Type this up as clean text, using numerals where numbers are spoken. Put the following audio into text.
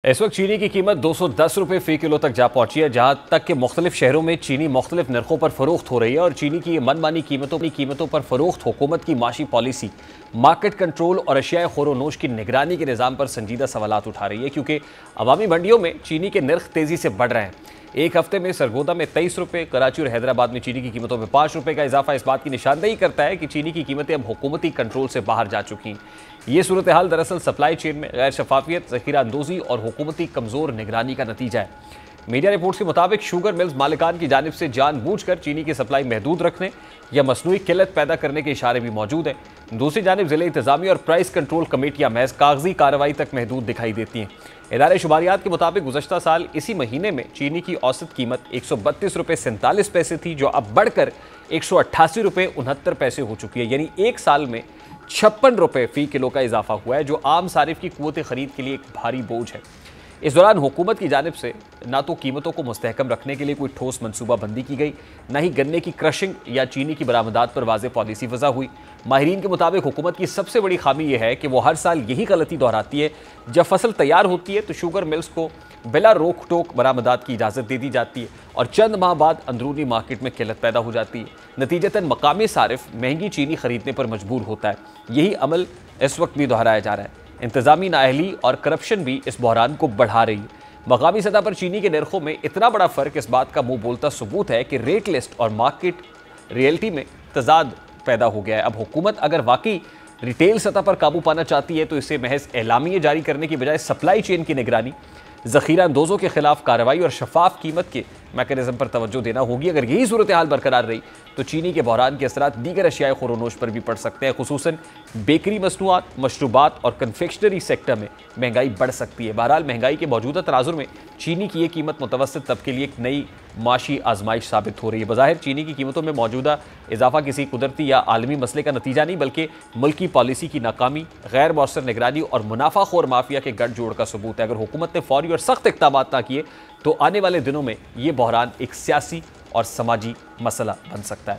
इस वक्त चीनी की कीमत 210 रुपये फी किलो तक जा पहुंची है, जहां तक कि मुख्तलिफ शहरों में चीनी मुख्तलिफ नरखों पर फरोख्त हो रही है। और चीनी की मनमानी कीमतों पर फरोख्त हुकूमत की माशी पॉलिसी मार्केट कंट्रोल और अशियाए खोरोनोश की निगरानी के निज़ाम पर संजीदा सवालात उठा रही है, क्योंकि अवामी मंडियों में चीनी के नर्ख तेज़ी से बढ़ रहे हैं। एक हफ्ते में सरगोदा में 23 रुपये, कराची और हैदराबाद में चीनी की कीमतों में 5 रुपये का इजाफा इस बात की निशानदेही करता है कि चीनी की कीमतें अब हुकूमती कंट्रोल से बाहर जा चुकी हैं। ये सूरत हाल दरअसल सप्लाई चेन में गैर शफाफियत, ज़ख़ीरा अंदोज़ी और हुकूमती कमज़ोर निगरानी का नतीजा है। मीडिया रिपोर्ट्स के मुताबिक शुगर मिल्स मालिकान की जानिब से जानबूझकर चीनी की सप्लाई महदूद रखने या मसनूई किल्लत पैदा करने के इशारे भी मौजूद हैं। दूसरी जानिब ज़िले इंतज़ामिया और प्राइस कंट्रोल कमेटियाँ महज कागजी कार्रवाई तक महदूद दिखाई देती हैं। इदारे शुमारियात के मुताबिक गुज़श्ता साल इसी महीने में चीनी की औसत कीमत 132 रुपये 47 पैसे थी, जो अब बढ़कर 188 रुपये 69 पैसे हो चुकी है। यानी एक साल में 56 रुपये फ़ी किलो का इजाफा हुआ है, जो आम सारिफ की क़ुव्वत ख़रीद के लिए एक भारी बोझ है। इस दौरान हुकूमत की जानिब से ना तो कीमतों को मुस्तहकम रखने के लिए कोई ठोस मनसूबा बंदी की गई, ना ही गन्ने की क्रशिंग या चीनी की बरामदात पर वाज़ेह पॉलिसी वज़ा हुई। माहिरीन के मुताबिक हुकूमत की सबसे बड़ी खामी यह है कि वो हर साल यही गलती दोहराती है। जब फसल तैयार होती है तो शुगर मिल्स को बिला रोक टोक बरामदात की इजाज़त दे दी जाती है और चंद माह बाद अंदरूनी मार्केट में किल्लत पैदा हो जाती है। नतीजतन मकामी सारिफ महंगी चीनी खरीदने पर मजबूर होता है। यही अमल इस वक्त भी दोहराया जा रहा है। इंतजामी नाअहली और करप्शन भी इस बहरान को बढ़ा रही है। मकामी सतह पर चीनी के नरखों में इतना बड़ा फ़र्क इस बात का मुंह बोलता सबूत है कि रेट लिस्ट और मार्केट रियलिटी में तजाद पैदा हो गया है। अब हुकूमत अगर वाकई रिटेल सतह पर काबू पाना चाहती है तो इसे महज एलामिये जारी करने की बजाय सप्लाई चेन की निगरानी, ज़ख़ीरा अंदोज़ों के खिलाफ कार्रवाई और शफाफ कीमत के मैकेनिज़्म पर तवज्जो देना होगी। अगर यही सूरत हाल बरकरार रही तो चीनी के बहरान के असरात दीगर अशियाए खुरोनोश पर भी पड़ सकते हैं। खुसूसन बेकरी मसनूआत, मशरूबात और कन्फेक्शनरी सेक्टर में महंगाई बढ़ सकती है। बहरहाल महंगाई के मौजूदा तनाजुर में चीनी की ये कीमत मुतवस्सित तबके के लिए एक नई माशी आजमाइश साबित हो रही है। बज़ाहिर चीनी की कीमतों में मौजूदा इजाफा किसी कुदरती या आलमी मसले का नतीजा नहीं, बल्कि मुल्की पॉलिसी की नाकामी, गैर मौसर निगरानी और मुनाफाखोर माफिया के गठजोड़ का सबूत है। अगर हुकूमत ने फौरी और सख्त इक़दाम ना किए तो आने वाले दिनों में ये बहरान एक सियासी और समाजी मसला बन सकता है।